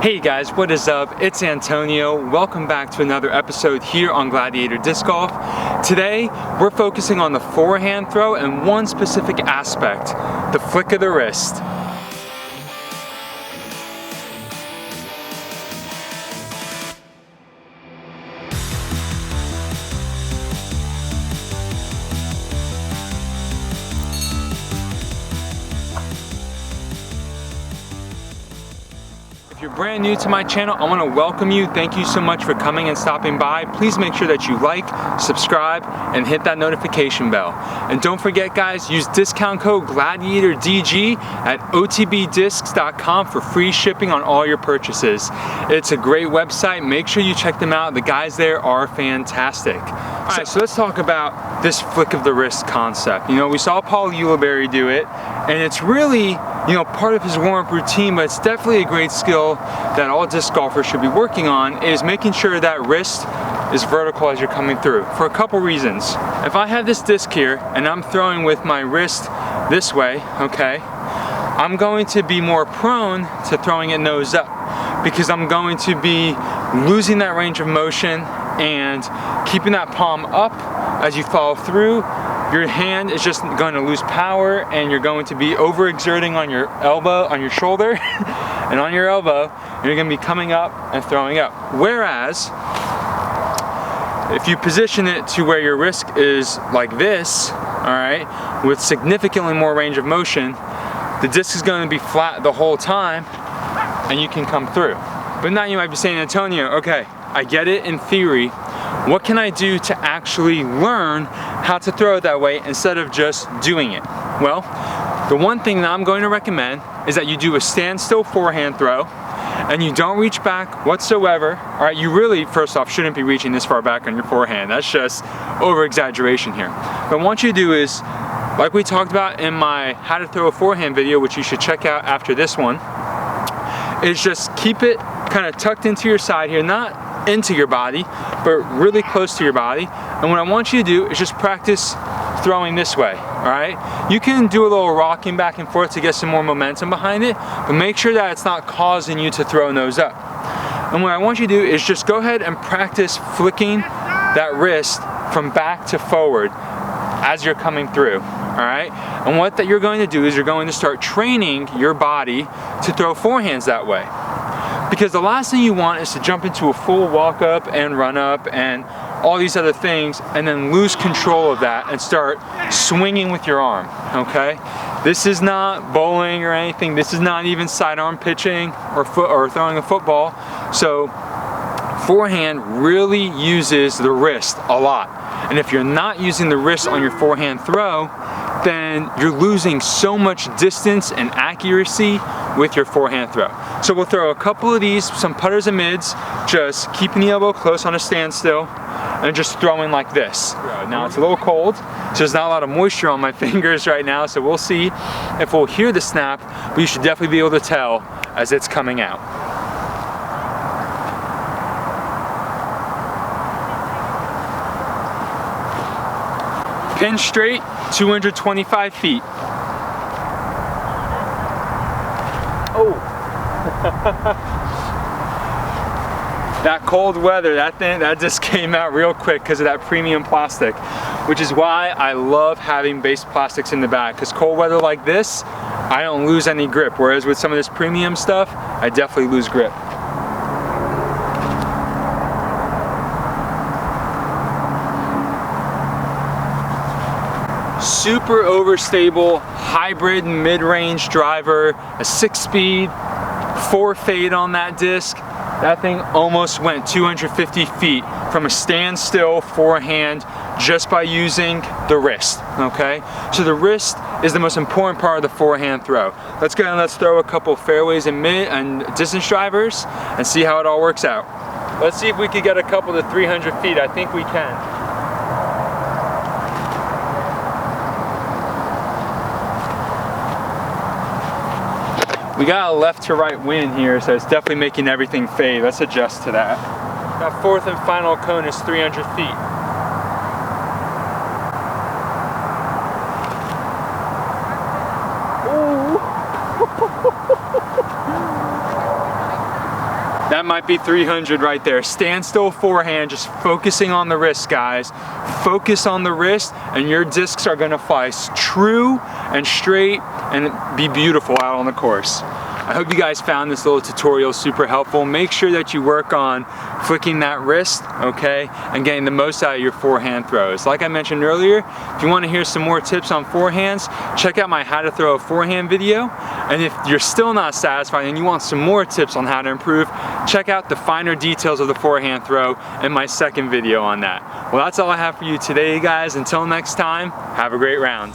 Hey guys, what is up? It's Antonio. Welcome back to another episode here on Gladiator Disc Golf. Today, we're focusing on the forehand throw and one specific aspect, the flick of the wrist. If you're brand new to my channel, I want to welcome you. Thank you so much for coming and stopping by. Please make sure that you like, subscribe, and hit that notification bell. And don't forget guys, use discount code GLADIATORDG at otbdiscs.com for free shipping on all your purchases. It's a great website. Make sure you check them out. The guys there are fantastic. Alright, so let's talk about this flick of the wrist concept. You know, we saw Paul Ulibarri do it, and it's really, you know, part of his warm-up routine, but it's definitely a great skill that all disc golfers should be working on, is making sure that wrist is vertical as you're coming through, for a couple reasons. If I have this disc here and I'm throwing with my wrist this way, okay, I'm going to be more prone to throwing it nose up because I'm going to be losing that range of motion and keeping that palm up as you follow through. Your hand is just going to lose power and you're going to be overexerting on your elbow, on your shoulder, and on your elbow, you're going to be coming up and throwing up. Whereas, if you position it to where your wrist is like this, alright, with significantly more range of motion, the disc is going to be flat the whole time and you can come through. But now you might be saying, Antonio, okay, I get it in theory. What can I do to actually learn how to throw it that way instead of just doing it? Well, the one thing that I'm going to recommend is that you do a standstill forehand throw and you don't reach back whatsoever. All right, you really, first off, shouldn't be reaching this far back on your forehand. That's just over-exaggeration here. But what I want you to do is, like we talked about in my how to throw a forehand video, which you should check out after this one, is just keep it kind of tucked into your side here, not into your body, but really close to your body. And what I want you to do is just practice throwing this way, all right? You can do a little rocking back and forth to get some more momentum behind it, but make sure that it's not causing you to throw nose up. And what I want you to do is just go ahead and practice flicking that wrist from back to forward as you're coming through, all right? And what that you're going to do is you're going to start training your body to throw forehands that way. Because the last thing you want is to jump into a full walk up and run up and all these other things and then lose control of that and start swinging with your arm, okay? This is not bowling or anything. This is not even sidearm pitching or throwing a football. So forehand really uses the wrist a lot. And if you're not using the wrist on your forehand throw, then you're losing so much distance and accuracy with your forehand throw. So we'll throw a couple of these, some putters and mids, just keeping the elbow close on a standstill and just throwing like this. Now it's a little cold, so there's not a lot of moisture on my fingers right now, so we'll see if we'll hear the snap, but you should definitely be able to tell as it's coming out. Pin straight, 225 feet. Oh! That cold weather, that just came out real quick because of that premium plastic, which is why I love having base plastics in the bag, because cold weather like this, I don't lose any grip, whereas with some of this premium stuff, I definitely lose grip. Super overstable hybrid mid-range driver, a 6-speed, 4 fade on that disc. That thing almost went 250 feet from a standstill forehand just by using the wrist, okay? So the wrist is the most important part of the forehand throw. Let's go and let's throw a couple fairways and mid and distance drivers and see how it all works out. Let's see if we can get a couple to 300 feet. I think we can. We got a left to right wind here, so it's definitely making everything fade. Let's adjust to that. That fourth and final cone is 300 feet. Ooh. That might be 300 right there. Standstill forehand, just focusing on the wrist, guys. Focus on the wrist and your discs are gonna fly true and straight and be beautiful out on the course. I hope you guys found this little tutorial super helpful. Make sure that you work on flicking that wrist, okay, and getting the most out of your forehand throws. Like I mentioned earlier, if you want to hear some more tips on forehands, check out my how to throw a forehand video. And if you're still not satisfied and you want some more tips on how to improve, check out the finer details of the forehand throw in my second video on that. Well, that's all I have for you today, guys. Until next time, have a great round.